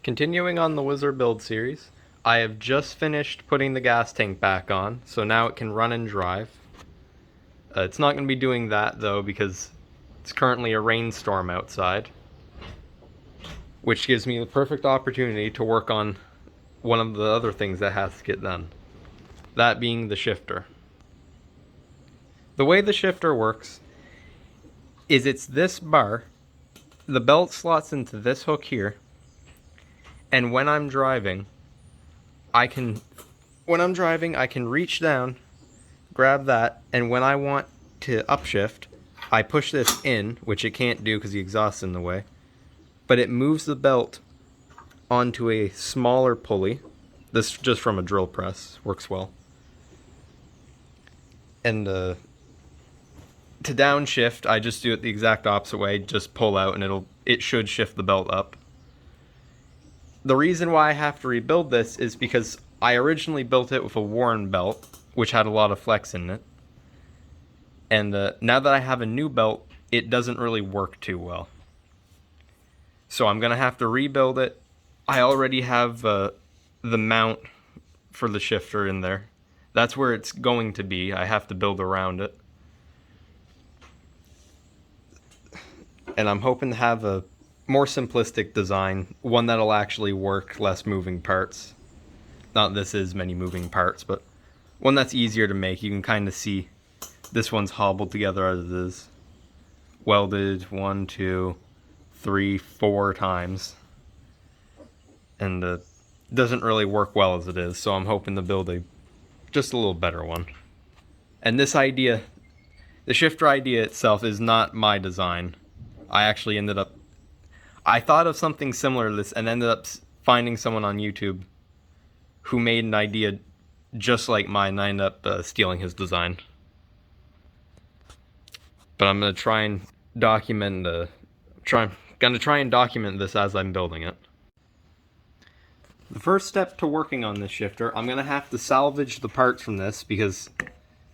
Continuing on the Whizzer build series, I have just finished putting the gas tank back on, so now it can run and drive. It's not going to be doing that though because it's currently a rainstorm outside, which gives me the perfect opportunity to work on one of the other things that has to get done. That being the shifter. The way the shifter works is it's this bar, the belt slots into this hook here, and when I'm driving, I can reach down, grab that, and when I want to upshift, I push this in, which it can't do because the exhaust's in the way, but it moves the belt onto a smaller pulley. This just from a drill press, works well. And to downshift, I just do it the exact opposite way, just pull out and it should shift the belt up. The reason why I have to rebuild this is because I originally built it with a worn belt, which had a lot of flex in it. And now that I have a new belt, it doesn't really work too well. So I'm going to have to rebuild it. I already have the mount for the shifter in there. That's where it's going to be. I have to build around it. And I'm hoping to have a more simplistic design, one that'll actually work, less moving parts. Not this is many moving parts, but one that's easier to make. You can kind of see this one's hobbled together as it is. Welded 1, 2, 3, 4 times. And doesn't really work well as it is, so I'm hoping to build just a little better one. And this idea, the shifter idea itself, is not my design. I thought of something similar to this and ended up finding someone on YouTube who made an idea just like mine, and I ended up stealing his design. But I'm going to try and document this as I'm building it. The first step to working on this shifter, I'm going to have to salvage the parts from this because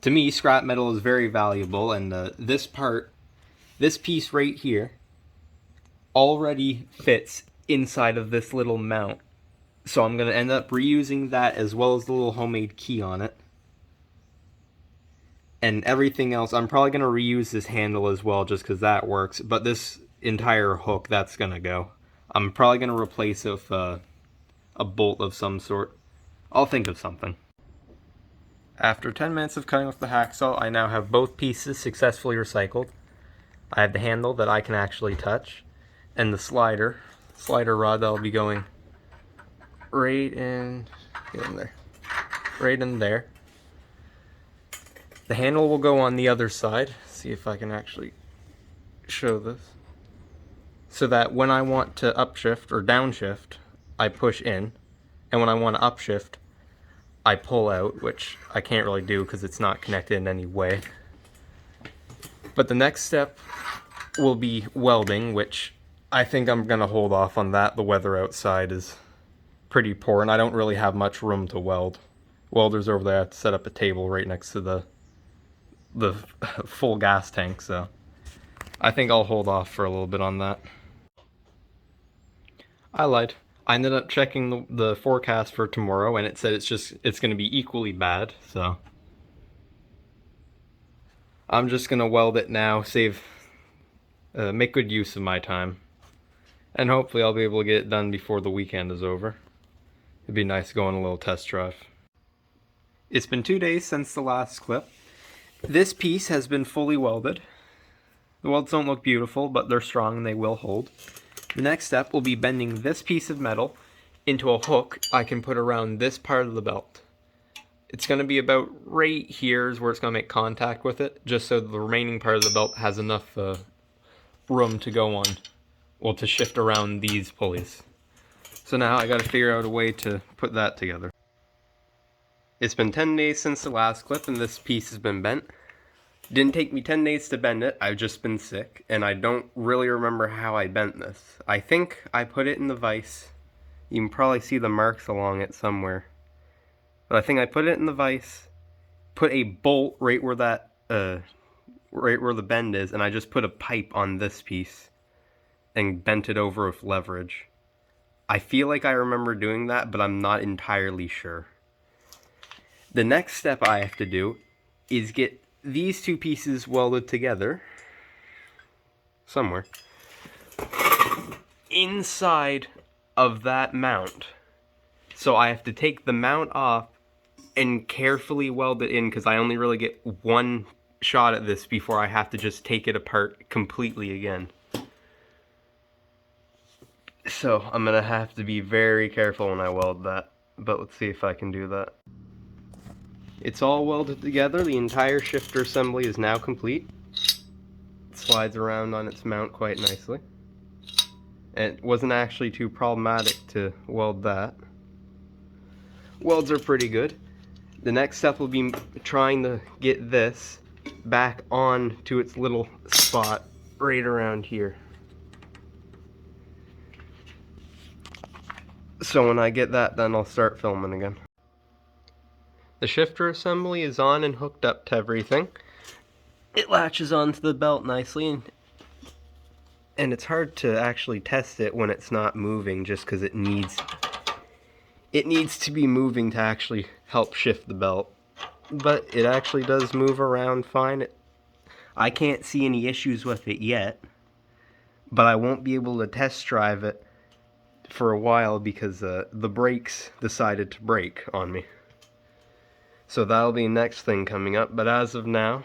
to me scrap metal is very valuable, and this piece right here already fits inside of this little mount. So I'm going to end up reusing that as well as the little homemade key on it. And everything else, I'm probably going to reuse this handle as well just because that works. But this entire hook, that's going to go. I'm probably going to replace it with a bolt of some sort. I'll think of something. After 10 minutes of cutting with the hacksaw, I now have both pieces successfully recycled. I have the handle that I can actually touch, and the slider rod that'll be going right in there. The handle will go on the other side. See if I can actually show this. So that when I want to upshift or downshift, I push in, and when I want to upshift, I pull out, which I can't really do because it's not connected in any way. But the next step will be welding, which I think I'm going to hold off on that. The weather outside is pretty poor, and I don't really have much room to weld. Welders over there have to set up a table right next to the full gas tank, so I think I'll hold off for a little bit on that. I lied. I ended up checking the forecast for tomorrow, and it said it's going to be equally bad, so I'm just going to weld it now, make good use of my time. And hopefully I'll be able to get it done before the weekend is over. It'd be nice to go on a little test drive. It's been 2 days since the last clip. This piece has been fully welded. The welds don't look beautiful, but they're strong and they will hold. The next step will be bending this piece of metal into a hook I can put around this part of the belt. It's going to be about right here is where it's going to make contact with it, just so the remaining part of the belt has enough room to go on. Well, to shift around these pulleys. So now I gotta figure out a way to put that together. It's been 10 days since the last clip and this piece has been bent. Didn't take me 10 days to bend it, I've just been sick, and I don't really remember how I bent this. I think I put it in the vise. You can probably see the marks along it somewhere. But I think I put it in the vise, put a bolt right where right where the bend is, and I just put a pipe on this piece and bent it over with leverage. I feel like I remember doing that, but I'm not entirely sure. The next step I have to do is get these two pieces welded together somewhere inside of that mount. So I have to take the mount off and carefully weld it in, because I only really get one shot at this before I have to just take it apart completely again. So I'm gonna have to be very careful when I weld that, but let's see if I can do that. It's all welded together. The entire shifter assembly is now complete. It slides around on its mount quite nicely. And it wasn't actually too problematic to weld that. Welds are pretty good. The next step will be trying to get this back on to its little spot right around here. So when I get that done, I'll start filming again. The shifter assembly is on and hooked up to everything. It latches onto the belt nicely, and it's hard to actually test it when it's not moving, just because it needs to be moving to actually help shift the belt. But it actually does move around fine. I can't see any issues with it yet, but I won't be able to test drive it for a while because the brakes decided to break on me. So that'll be the next thing coming up, but as of now,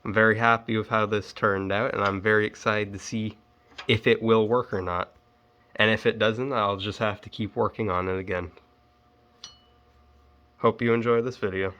I'm very happy with how this turned out, and I'm very excited to see if it will work or not. And if it doesn't, I'll just have to keep working on it again. Hope you enjoy this video.